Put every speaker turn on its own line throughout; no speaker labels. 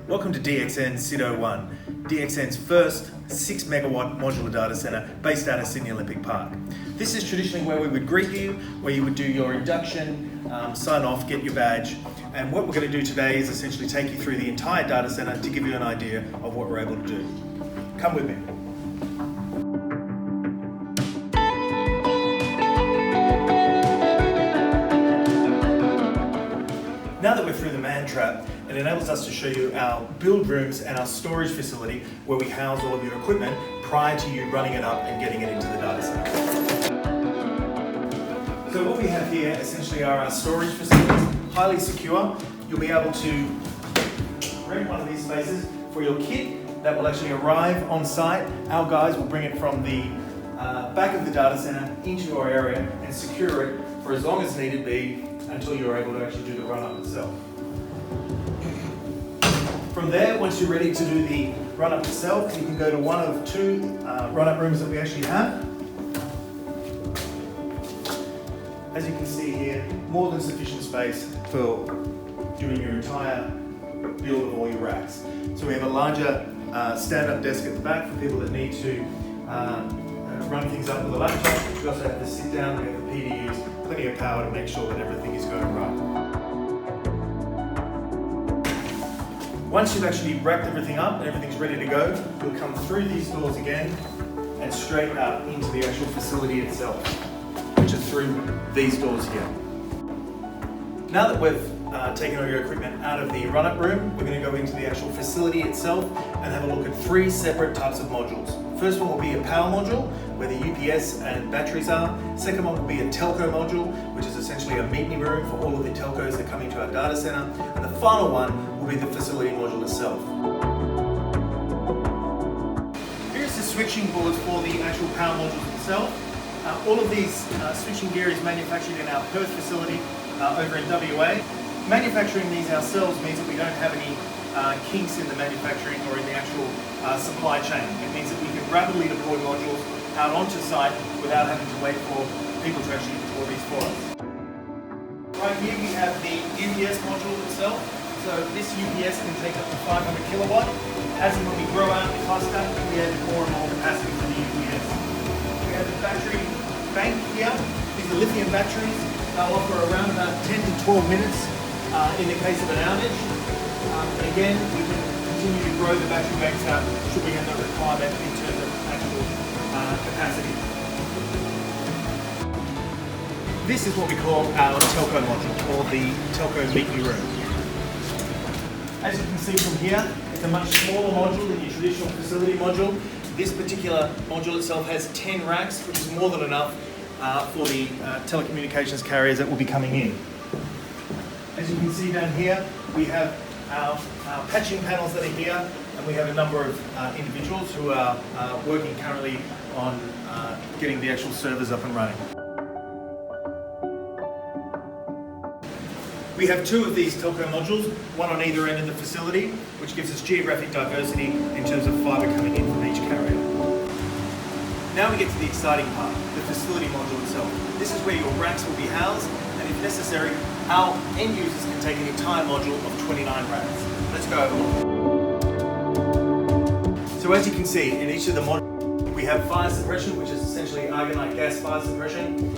Welcome to DXN-SYD01, DXN's first 6 megawatt modular data center based out of Sydney Olympic Park. This is traditionally where we would greet you, where you would do your induction, sign off, get your badge. And what we're going to do today is essentially take you through the entire data center to give you an idea of what we're able to do. Come with me. Now that we're through the man trap, it enables us to show you our build rooms and our storage facility where we house all of your equipment prior to you running it up and getting it into the data center. So what we have here essentially are our storage facilities, highly secure. You'll be able to rent one of these spaces for your kit that will actually arrive on site. Our guys will bring it from the back of the data center into our area and secure it for as long as needed be until you're able to actually do the run-up itself. From there, once you're ready to do the run-up itself, you can go to one of two run-up rooms that we actually have. As you can see here, more than sufficient space for doing your entire build of all your racks. So we have a larger stand-up desk at the back for people that need to run things up with a laptop. We also have the sit-down, we have the PDUs, plenty of power to make sure that everything is going right. Once you've actually wrapped everything up and everything's ready to go, you'll come through these doors again and straight out into the actual facility itself, which is through these doors here. Now that we've taken all your equipment out of the run-up room, we're going to go into the actual facility itself and have a look at three separate types of modules. First one will be a power module, where the UPS and batteries are. Second one will be a telco module, which is essentially a meet-me room for all of the telcos that come into our data center. And the final one will be the facility module itself. Here's the switching boards for the actual power module itself. All of these switching gear is manufactured in our Perth facility over in WA. Manufacturing these ourselves means that we don't have any kinks in the manufacturing or in the actual supply chain. It means that we can rapidly deploy modules out onto site without having to wait for people to actually deploy these for us. Right here we have the UPS module itself. So this UPS can take up to 500 kilowatt. As and when we grow out the cluster, we add more and more capacity for the UPS. We have the battery bank here. These are lithium batteries. They'll offer around about 10 to 12 minutes in the case of an outage. And again, we can continue to grow the battery banks out should we have no requirement in terms of actual capacity. This is what we call our telco module, or the telco meet-me room. As you can see from here, it's a much smaller module than your traditional facility module. This particular module itself has 10 racks, which is more than enough for the telecommunications carriers that will be coming in. As you can see down here, we have our patching panels that are here, and we have a number of individuals who are working currently on getting the actual servers up and running. We have two of these telco modules, one on either end of the facility, which gives us geographic diversity in terms of fibre coming in from each carrier. Now we get to the exciting part, the facility module itself. This is where your racks will be housed, and if necessary, our end users can take an entire module of 29 racks. Let's go over. So as you can see, in each of the modules, we have fire suppression, which is essentially argonite gas fire suppression.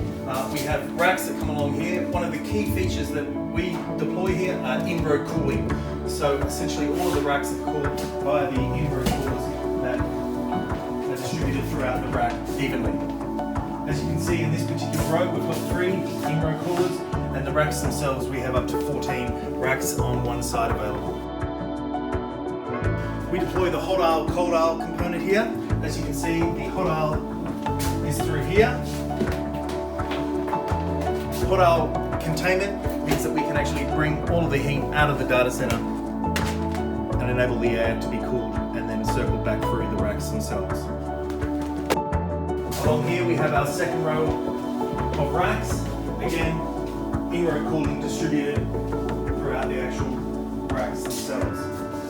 We have racks that come along here. One of the key features that we deploy here are in-road cooling. So essentially all of the racks are cooled via the in-road coolers that are distributed throughout the rack evenly. As you can see in this particular row, we've got 3 in-row coolers, and the racks themselves, we have up to 14 racks on one side available. We deploy the hot aisle, cold aisle component here. As you can see, the hot aisle is through here. The hot aisle containment means that we can actually bring all of the heat out of the data center and enable the air to be cooled and then circle back through the racks themselves. Along here we have our second row of racks. Again, in-row cooling distributed throughout the actual racks themselves.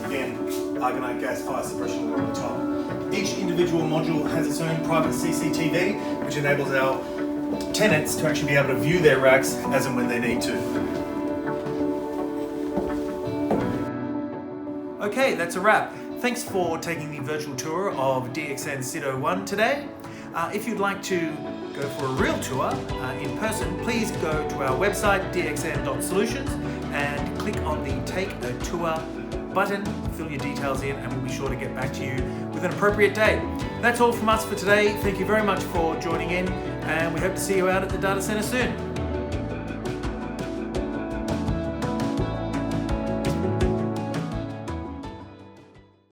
Again, argonite gas fire suppression on the top. Each individual module has its own private CCTV, which enables our tenants to actually be able to view their racks as and when they need to. Okay, that's a wrap. Thanks for taking the virtual tour of DXN-SYD01 today. If you'd like to go for a real tour in person, please go to our website dxn.solutions and click on the Take a Tour button, fill your details in, and we'll be sure to get back to you with an appropriate date. That's all from us for today. Thank you very much for joining in, and we hope to see you out at the data center soon.